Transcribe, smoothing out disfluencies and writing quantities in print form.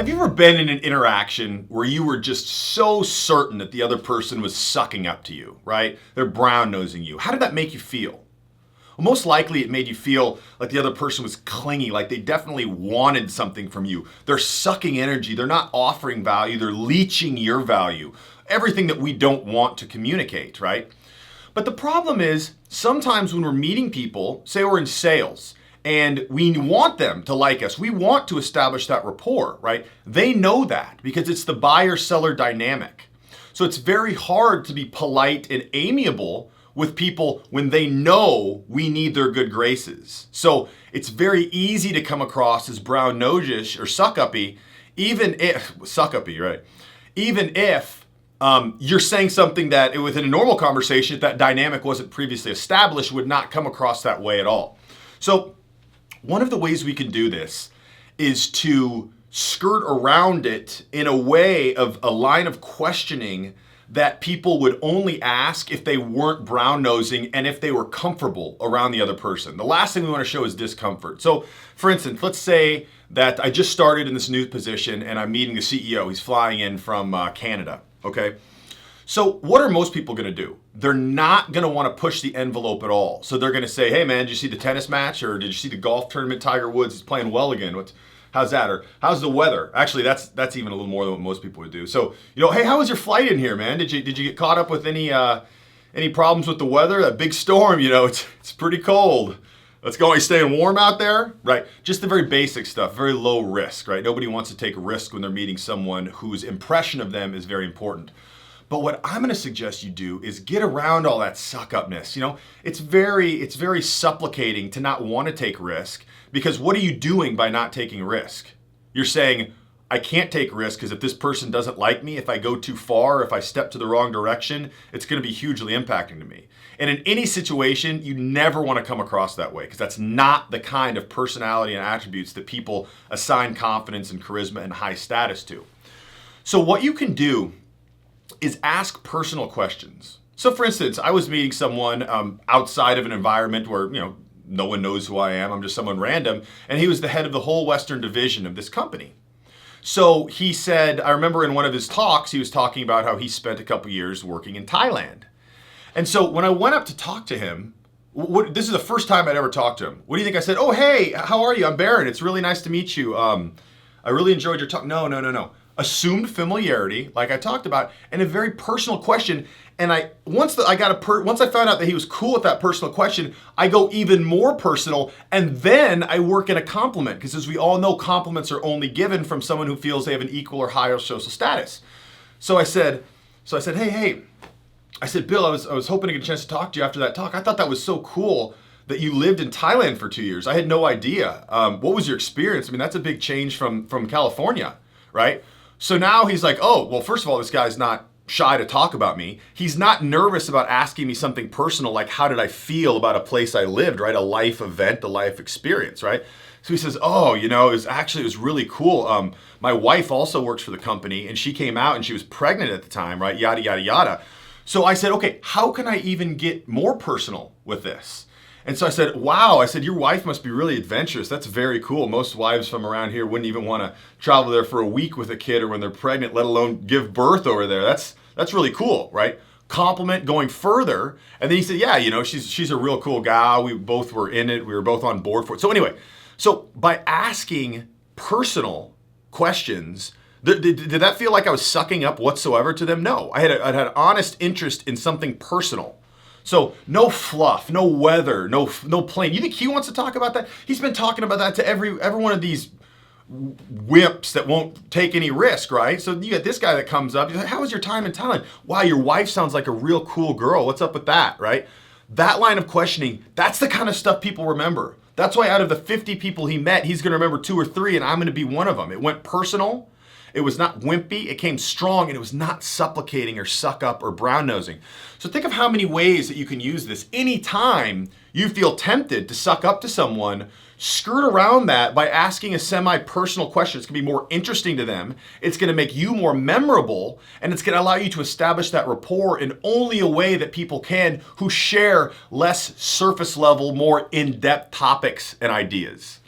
Have you ever been in an interaction where you were just so certain that the other person was sucking up to you, right? They're brown-nosing you. How did that make you feel? Well, most likely it made you feel like the other person was clingy, like they definitely wanted something from you. They're sucking energy. They're not offering value. They're leeching your value. Everything that we don't want to communicate, right? But the problem is sometimes when we're meeting people, say we're in sales, and we want them to like us. We want to establish that rapport, right? They know that because it's the buyer-seller dynamic. So it's very hard to be polite and amiable with people when they know we need their good graces. So it's very easy to come across as brown-nosish or suck-uppy, even if you're saying something that within a normal conversation, if that dynamic wasn't previously established, would not come across that way at all. So one of the ways we can do this is to skirt around it in a way of a line of questioning that people would only ask if they weren't brown-nosing and if they were comfortable around the other person. The last thing we want to show is discomfort. So for instance, let's say that I just started in this new position and I'm meeting the CEO. He's flying in from Canada, okay? So what are most people going to do? They're not going to want to push the envelope at all. So they're going to say, hey man, did you see the tennis match? Or did you see the golf tournament? Tiger Woods is playing well again. How's that? Or how's the weather? Actually, that's even a little more than what most people would do. So, hey, how was your flight in here, man? Did you get caught up with any problems with the weather? That big storm, it's pretty cold. Let's go. Are you staying warm out there? Right. Just the very basic stuff, very low risk, right? Nobody wants to take a risk when they're meeting someone whose impression of them is very important. But what I'm going to suggest you do is get around all that suck-upness. It's very supplicating to not want to take risk, because what are you doing by not taking risk? You're saying, I can't take risk because if this person doesn't like me, if I go too far, if I step to the wrong direction, it's going to be hugely impacting to me. And in any situation, you never want to come across that way, because that's not the kind of personality and attributes that people assign confidence and charisma and high status to. So what you can do is ask personal questions. So for instance, I was meeting someone outside of an environment where, no one knows who I am. I'm just someone random. And he was the head of the whole Western division of this company. So he said, I remember in one of his talks, he was talking about how he spent a couple years working in Thailand. And so when I went up to talk to him, this is the first time I'd ever talked to him. What do you think I said? Oh, hey, how are you? I'm Barron. It's really nice to meet you. I really enjoyed your talk. No. Assumed familiarity, like I talked about, and a very personal question. And once I found out that he was cool with that personal question, I go even more personal, and then I work in a compliment, because as we all know, compliments are only given from someone who feels they have an equal or higher social status. So I said, hey. I said, Bill, I was hoping to get a chance to talk to you after that talk. I thought that was so cool that you lived in Thailand for 2 years. I had no idea. What was your experience? I mean, that's a big change from California, right? So now he's like, oh, well, first of all, this guy's not shy to talk about me. He's not nervous about asking me something personal, like how did I feel about a place I lived, right? A life event, a life experience, right? So he says, oh, it was really cool. My wife also works for the company, and she came out and she was pregnant at the time, right? Yada, yada, yada. So I said, okay, how can I even get more personal with this? And so I said, wow, your wife must be really adventurous. That's very cool. Most wives from around here wouldn't even want to travel there for a week with a kid or when they're pregnant, let alone give birth over there. That's really cool, right? Compliment going further. And then he said, yeah, she's a real cool gal. We both were in it. We were both on board for it. So anyway, by asking personal questions, did that feel like I was sucking up whatsoever to them? No, I had an honest interest in something personal. So no fluff, no weather, no plane. You think he wants to talk about that? He's been talking about that to every one of these wimps that won't take any risk, right? So you got this guy that comes up. He's like, how was your time in Thailand? Wow, your wife sounds like a real cool girl. What's up with that, right? That line of questioning, that's the kind of stuff people remember. That's why out of the 50 people he met, he's going to remember 2 or 3, and I'm going to be one of them. It went personal. It was not wimpy, it came strong, and it was not supplicating or suck up or brown nosing. So think of how many ways that you can use this. Anytime you feel tempted to suck up to someone, skirt around that by asking a semi-personal question. It's gonna be more interesting to them. It's gonna make you more memorable, and it's gonna allow you to establish that rapport in only a way that people can who share less surface level, more in-depth topics and ideas.